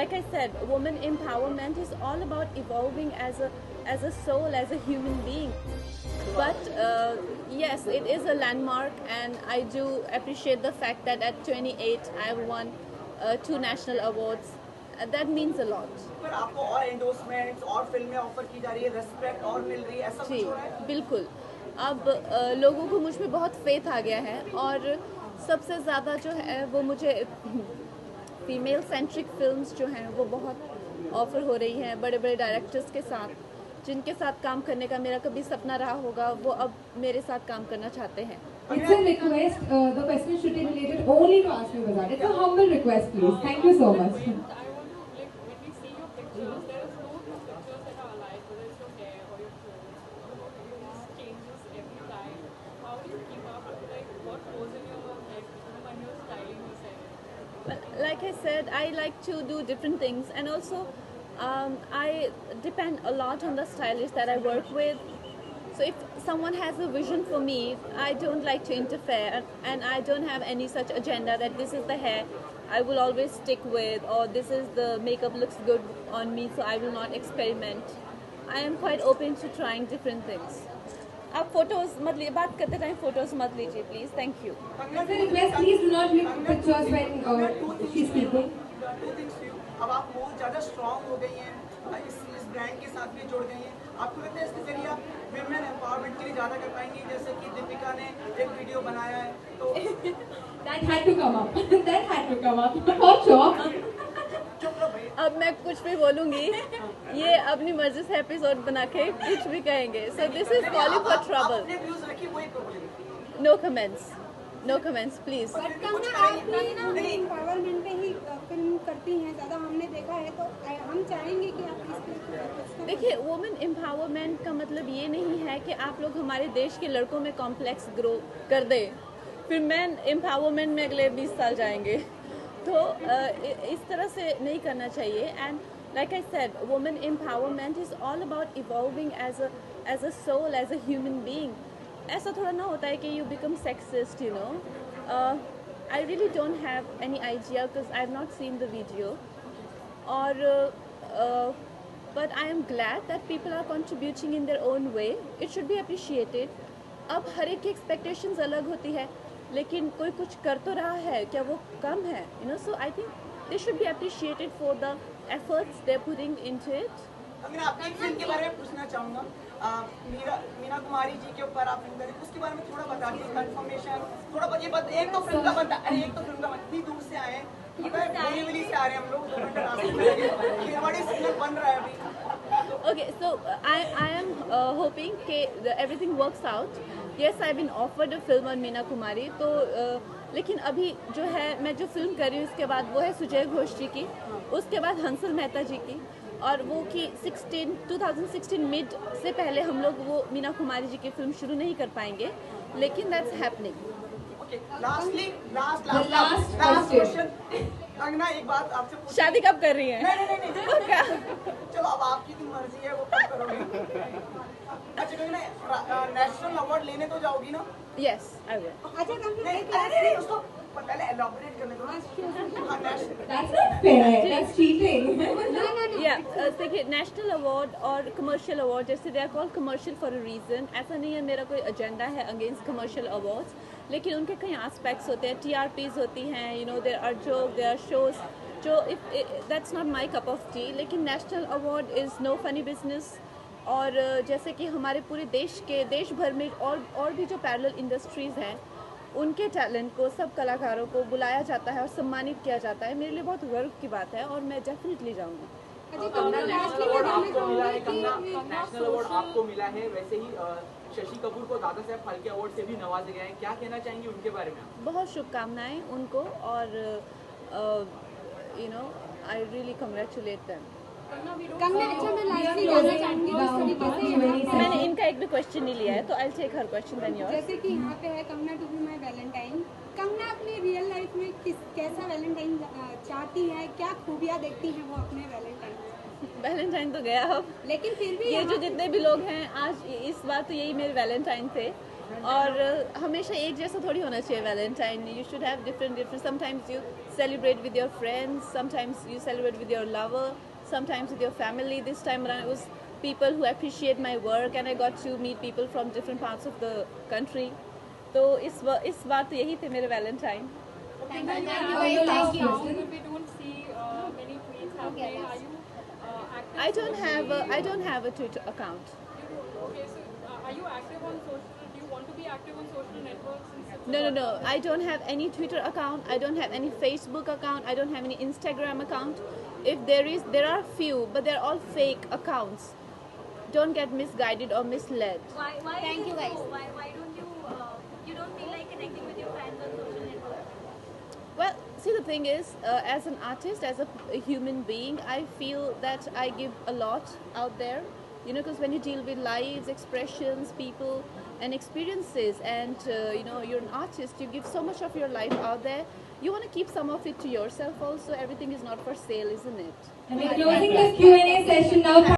like I said, woman empowerment is all about evolving as a soul, as a human being. But yes, it is a landmark, and I do appreciate the fact that at 28 I won 2 national awards. That means a lot. पर आपको और endorsements और फिल्में offer की जा रही है, respect और मिल रही है, ऐसा कुछ हो रहा है? बिल्कुल। अब लोगों को मुझ पे बहुत फेथ आ गया है, और सबसे ज़्यादा जो है वो मुझे फीमेल सेंट्रिक फिल्म्स जो हैं वो बहुत ऑफ़र हो रही हैं, बड़े बड़े डायरेक्टर्स के साथ, जिनके साथ काम करने का मेरा कभी सपना रहा होगा, वो अब मेरे साथ काम करना चाहते हैं। It's a request. The question should be related only to Asmi Bazar. It's a humble request, please. Thank you so much. I want to, like, when we see your pictures, there is no two pictures that are alike, whether it's your hair or your clothes. It changes every time. How do you keep up? Like, what goes in your head when you're styling yourself? Well, like I said, I like to do different things, and also I depend a lot on the stylist that I work with. So if someone has a vision for me, I don't like to interfere, and I don't have any such agenda that this is the hair I will always stick with, or this is the makeup looks good on me, so I will not experiment. I am quite open to trying different things. आप photos मत लीजिए, बात करते time photos मत लीजिए please, thank you. It's a request. Please do not make pictures when she's speaking. अब आप बहुत ज़्यादा स्ट्रॉन्ग हो गई हैं, इस ब्रांड के साथ भी जुड़ गई हैं। आपको लगता है इसके जरिए आप विमेन एम्पावरमेंट के लिए ज़्यादा कर पाएंगी, जैसे कि दीपिका ने एक वीडियो बनाया है तो That had to come up. That had to come up. For sure. अब मैं कुछ भी बोलूंगी, ये अपनी मर्जी से एपिसोड बना के कुछ भी कहेंगे। So this is calling for trouble. अपने व्यूज रखिए, वही problem. No comments. No comments, please. But Kangana आप भी ना एम्पावरमेंट पे ही फिल्म करती हैं ज़्यादा, हमने देखा है, तो हम चाहेंगे कि आप इस देखिए, वुमेन एम्पावरमेंट का मतलब ये नहीं है कि आप लोग हमारे देश के लड़कों में कॉम्प्लेक्स ग्रो कर दें, फिर मैन एम्पावरमेंट में अगले 20 साल जाएंगे, तो इस तरह से नहीं करना चाहिए। And like I said, women empowerment is all about evolving as a soul, as a human being. ऐसा थोड़ा ना होता है कि you become sexist, you know. I really don't have any idea because I have not seen the video, और but I am glad that people are contributing in their own way. It should be appreciated. अब हर एक की expectations अलग होती है, लेकिन कोई कुछ कर तो रहा है, क्या वो कम है? You know, so I think they should be appreciated for the efforts they're putting into it. मैं आपकी एक फिल्म के बारे में पूछना चाहूँगा, मीना कुमारी जी के ऊपर आप फिल्म करें, उसके बारे में थोड़ा बता दीजिए, कंफर्मेशन थोड़ा एक तो फिल्म का बता, अरे एक तो फिल्म का इतनी दूर से आए हैं, बोरीवली से आ रहे हैं हम लोग, 2 घंटे रास्ते में लगे, खेरवाड़ी सिग्नल बन रहा है अभी। Okay, so I am hoping that everything works out. Yes, I've been offered a film on Meena Kumari, तो लेकिन अभी जो है मैं जो फिल्म कर रही हूँ उसके बाद वो है सुजय घोष जी की, उसके बाद हंसल मेहता जी की, और वो कि 2016 मिड से पहले हम लोग वो मीना कुमारी जी की फिल्म शुरू नहीं कर पाएंगे, लेकिन that's happening. Lastly last question, Kangana एक बात आपसे पूछनी, शादी कब कर रही हैं? नहीं क्या, चलो अब आपकी तो मर्जी है, वो कब करोगे? अच्छा कंगना, नेशनल अवार्ड लेने तो जाओगी ना? Yes, I will. अच्छा कंगना, नहीं उसको पहले एलॉबरेट करने दो। That's not fair. That's cheating. Yeah, देखिए, नेशनल अवार्ड और कमर्शियल अवार्ड, जैसे they are called commercial for a reason, ऐसा नहीं है मेरा कोई एजेंडा है अगेंस्ट कमर्शियल अवार्ड्स, लेकिन उनके कई एस्पेक्ट्स होते हैं, TRPs होती हैं, you know, there are joke, there are shows, जो that's not my cup of tea. लेकिन national award is no funny business, और जैसे कि हमारे पूरे देश भर में और भी जो पैरेलल इंडस्ट्रीज़ हैं, उनके टैलेंट को, सब कलाकारों को बुलाया जाता है और सम्मानित किया जाता है। मेरे लिए बहुत गर्व की बात है, और मैं डेफिनेटली जाऊंगी। नेशनल अवार्ड आपको मिला है कंगना, नेशनल अवार्ड आपको मिला है, वैसे ही शशि कपूर को दादा साहब फाल्के अवार्ड से भी नवाजा गया है, क्या कहना चाहेंगे उनके बारे में? बहुत शुभकामनाएं उनको, और you know, I really congratulate them. Kangana, अच्छा मैं लास्टली जानना चाहूँगी, जिस तरीके से मैंने इनका एक भी क्वेश्चन नहीं लिया है, तो I take her question then your. जैसे कि यहाँ पे है Kangana to be my valentine, Kangana अपनी रियल लाइफ में कैसा वैलेंटाइन चाहती है, क्या खूबियाँ देखती हैं वो अपने वैलेंटाइन? वैलेंटाइन तो गया अब, लेकिन फिर भी ये जो जितने भी लोग हैं आज इस बार, तो यही मेरे वैलेंटाइन थे, और हमेशा एक जैसा थोड़ी होना चाहिए Valentine. You should have different. Sometimes you celebrate with your friends, sometimes you celebrate with your lover, sometimes with your family. This time around it was people who appreciate my work and I got to meet people from different parts of the country. तो इस बार तो यही थे मेरे Valentine. Thank you. Your last question. If we don't see many tweets happening, are you active? I don't have a Twitter account. Okay, so are you active on social? Do you want to be active on social networks? No. I don't have any Twitter account. I don't have any Facebook account. I don't have any Instagram account. If there are few, but they're all fake accounts. Don't get misguided or misled. Why Thank you, guys. Why don't you don't feel like connecting with your fans on social networks? Well, see, the thing is, as an artist, as a human being, I feel that I give a lot out there. You know, because when you deal with lives, expressions, people, and experiences, and you're an artist, you give so much of your life out there. You want to keep some of it to yourself also. Everything is not for sale, isn't it? And we're closing this Q&A session now.